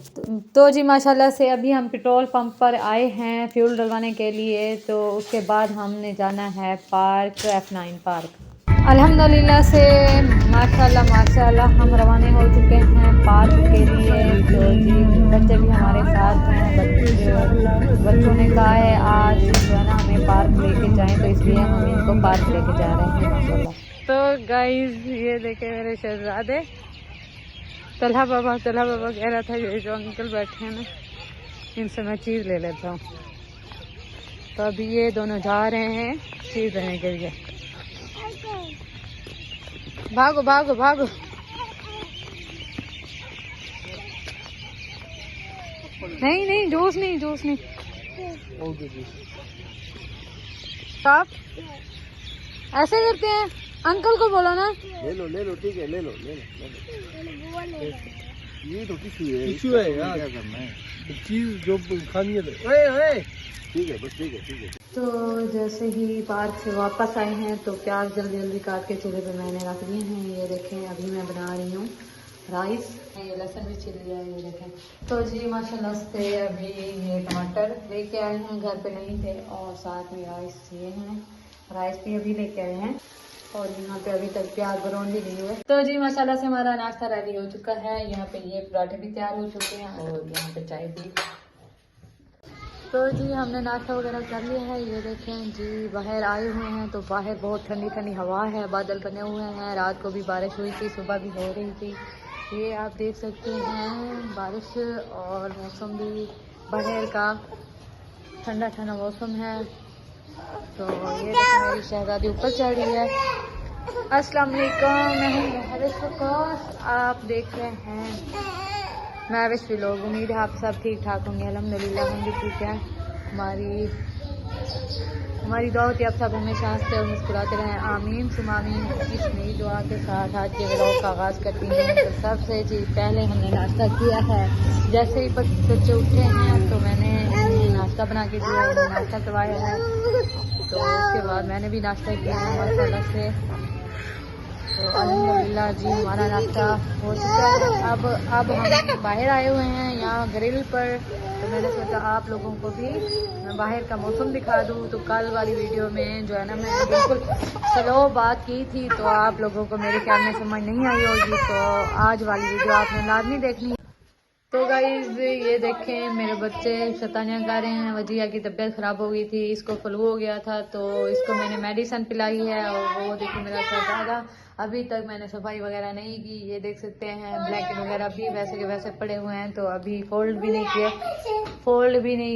तो जी माशाल्लाह से अभी हम पेट्रोल पंप पर आए हैं फ्यूल डलवाने के लिए। तो उसके बाद हमने जाना है पार्क, F9 पार्क। अल्हम्दुलिल्लाह से माशाल्लाह हम रवाना हो चुके हैं पार्क के लिए। तो जी बच्चे भी हमारे साथ हैं। बच्चों ने कहा है आज जो है ना हमें पार्क लेके जाएं, तो इसलिए हम इनको पार्क लेके जा रहे हैं माशाल्लाह। तो गाइस ये देखे मेरे शहजादे, तलहा बाबा कह रहा था ये जो अंकल बैठे हैं ना इनसे मैं चीज़ ले लेता हूँ। तो अभी ये दोनों जा रहे हैं चीज़ लेने के लिए। भागो भागो भागो। नहीं जूस नहीं। आप ऐसे करते हैं, अंकल को बोलो ना। ले लो ठीक है, ले लो। ये तो टिश्यू है यार, क्या करना है, चीज जो खानी है। ठीक है बस, ठीक है। तो जैसे ही पार्क से वापस आए हैं तो प्याज जल्दी काट के चूल्हे पे मैंने रख दिए हैं। ये देखें अभी मैं बना रही हूँ राइस। ये लहसुन भी छिल लिया है, ये देखें। तो जी माशाल्लाह से अभी ये टमाटर लेके आए हैं, घर पे नहीं थे, और साथ में राइस ये हैं, राइस भी अभी लेके आए हैं। और यहाँ पे अभी तक प्याज ब्राउन भी नहीं हुए। तो जी माशाल्लाह से हमारा नाश्ता रेडी हो चुका है। यहाँ पे ये पराठे भी तैयार हो चुके हैं और यहाँ पे चाय भी। तो जी हमने नाश्ता वगैरह कर लिया है। ये देखें जी बाहर आए हुए हैं तो बाहर बहुत ठंडी हवा है, बादल बने हुए हैं। रात को भी बारिश हुई थी, सुबह भी हो रही थी। ये आप देख सकते हैं बारिश, और मौसम भी बाहर का ठंडा मौसम है। तो ये देखिए मेरी शहजादी ऊपर चढ़ रही है। अस्सलाम वालेकुम, मैं हूँ महविश फकोस, आप देख रहे हैं महविश व्लॉग। उम्मीद है आप सब ठीक ठाक होंगे। अल्हम्दुलिल्लाह हम भी ठीक है। हमारी दुआ होती है आप सब हमेशा हंसते और मुस्कुराते रहें, आमीन सुम आमीन। इस नई दुआ के साथ आज के व्लॉग का आगाज़ करती हूँ। तो सबसे जी पहले हमने नाश्ता किया है। जैसे ही बच्चे उठे हैं तो मैंने नाश्ता बना के दिया, नाश्ता करवाया है। तो उसके बाद मैंने भी नाश्ता किया है माशाल्लाह से। तो अल्हम्दुलिल्लाह जी हमारा नाश्ता हो चुका है। अब हम बाहर आए हुए हैं यहाँ ग्रिल पर। तो मैंने सोचा आप लोगों को भी मैं बाहर का मौसम दिखा दूँ। तो कल वाली वीडियो में जो है ना मैं बिल्कुल स्लो बात की थी, तो आप लोगों को मेरे ख्याल में समझ नहीं आई होगी। तो आज वाली वीडियो आपने लाजमी देखनी। तो गाइस ये देखें मेरे बच्चे शैतानियाँ कर रहे हैं। वजिया की तबीयत ख़राब हो गई थी, इसको फ्लू हो गया था, तो इसको मैंने मेडिसिन पिलाई है। और वो देखिए मेरा शहजादा, अभी तक मैंने सफाई वगैरह नहीं की। ये देख सकते हैं ब्लैंकेट वगैरह भी वैसे के वैसे पड़े हुए हैं। तो अभी फोल्ड भी नहीं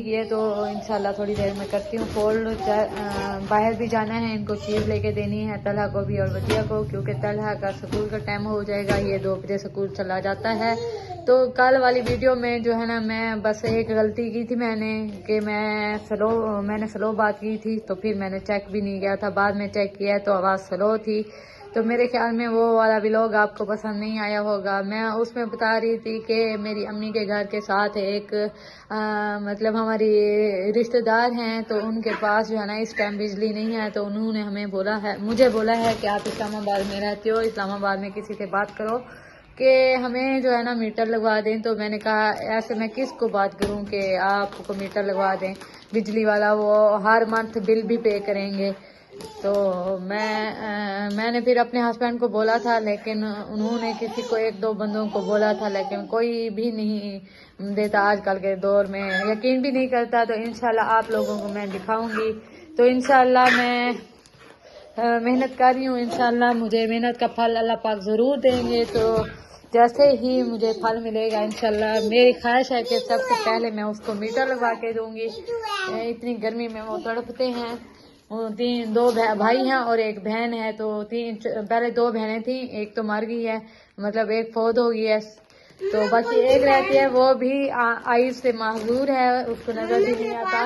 किए। तो इंशाल्लाह थोड़ी देर में करती हूँ फोल्ड। बाहर भी जाना है, इनको चीज़ लेके देनी है, तलहा को भी और वजिया को, क्योंकि तलहा का स्कूल का टाइम हो जाएगा। ये 2 बजे स्कूल चला जाता है। तो कल वाली वीडियो में जो है ना मैं बस एक गलती की थी मैंने, कि मैंने स्लो बात की थी। तो फिर मैंने चेक भी नहीं किया था, बाद में चेक किया तो आवाज़ स्लो थी। तो मेरे ख्याल में वो वाला व्लॉग आपको पसंद नहीं आया होगा। मैं उसमें बता रही थी कि मेरी अम्मी के घर के साथ एक मतलब हमारी रिश्तेदार हैं, तो उनके पास जो है ना इस टाइम बिजली नहीं है। तो उन्होंने मुझे बोला है कि आप इस्लामाबाद में रहते हो, इस्लामाबाद में किसी से बात करो कि हमें जो है ना मीटर लगवा दें। तो मैंने कहा ऐसे मैं किसको बात करूं कि आपको मीटर लगवा दें बिजली वाला, वो हर मंथ बिल भी पे करेंगे। तो मैंने फिर अपने हस्बैंड को बोला था, लेकिन उन्होंने किसी को 1-2 बंदों को बोला था, लेकिन कोई भी नहीं देता आजकल के दौर में, यकीन भी नहीं करता। तो इंशाल्लाह आप लोगों को मैं दिखाऊंगी। तो इंशाल्लाह मैं मेहनत कर रही हूँ, इंशाल्लाह मुझे मेहनत का फल अल्लाह पाक ज़रूर देंगे। तो जैसे ही मुझे फल मिलेगा इंशाल्लाह, मेरी ख्वाहिश है कि सबसे पहले मैं उसको मीटर लगवा के दूँगी। इतनी गर्मी में वो तड़पते हैं। 2 भाई हैं और एक बहन है। तो पहले 2 बहनें थी, एक तो मर गई है, मतलब एक फौत हो गई है। तो बाकी एक रहती है, वो भी आइज से माजूर है, उसको नजर भी नहीं आता,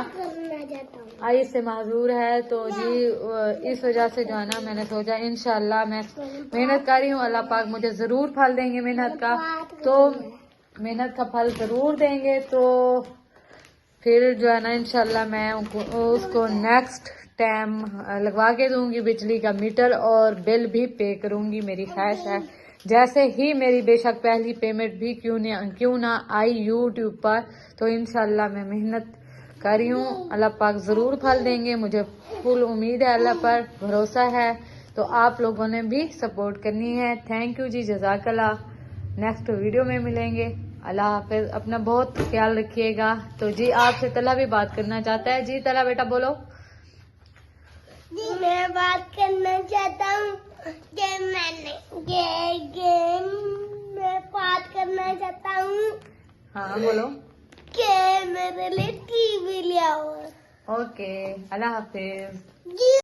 आइज से माजूर है। तो जी इस वजह से जो है ना मैंने सोचा इंशाल्लाह मैं मेहनत कर रही हूँ, अल्लाह पाक मुझे ज़रूर फल देंगे मेहनत का। तो मेहनत का फल ज़रूर देंगे। तो फिर जो है ना इंशाल्लाह मैं उसको नेक्स्ट टाइम लगवा के दूंगी बिजली का मीटर, और बिल भी पे करूंगी, मेरी ख्वाहिश है। जैसे ही मेरी बेशक पहली पेमेंट भी क्यों ना आई यूट्यूब पर, तो इंशाल्लाह मैं मेहनत कर रही हूँ, अल्लाह पाक जरूर फल देंगे। मुझे फुल उम्मीद है, अल्लाह पर भरोसा है। तो आप लोगों ने भी सपोर्ट करनी है। थैंक यू जी, जज़ाकल्लाह। नेक्स्ट वीडियो में मिलेंगे। अल्लाह हाफिज, अपना बहुत ख्याल रखिएगा। तो जी आपसे तला भी बात करना चाहता है। जी तला बेटा बोलो। मैं बात करना चाहता हूँ कि मैं बात करना चाहता हूँ। हाँ बोलो। कि मेरे लिए टीवी ले आओ। ओके, अल्लाह हाफिज।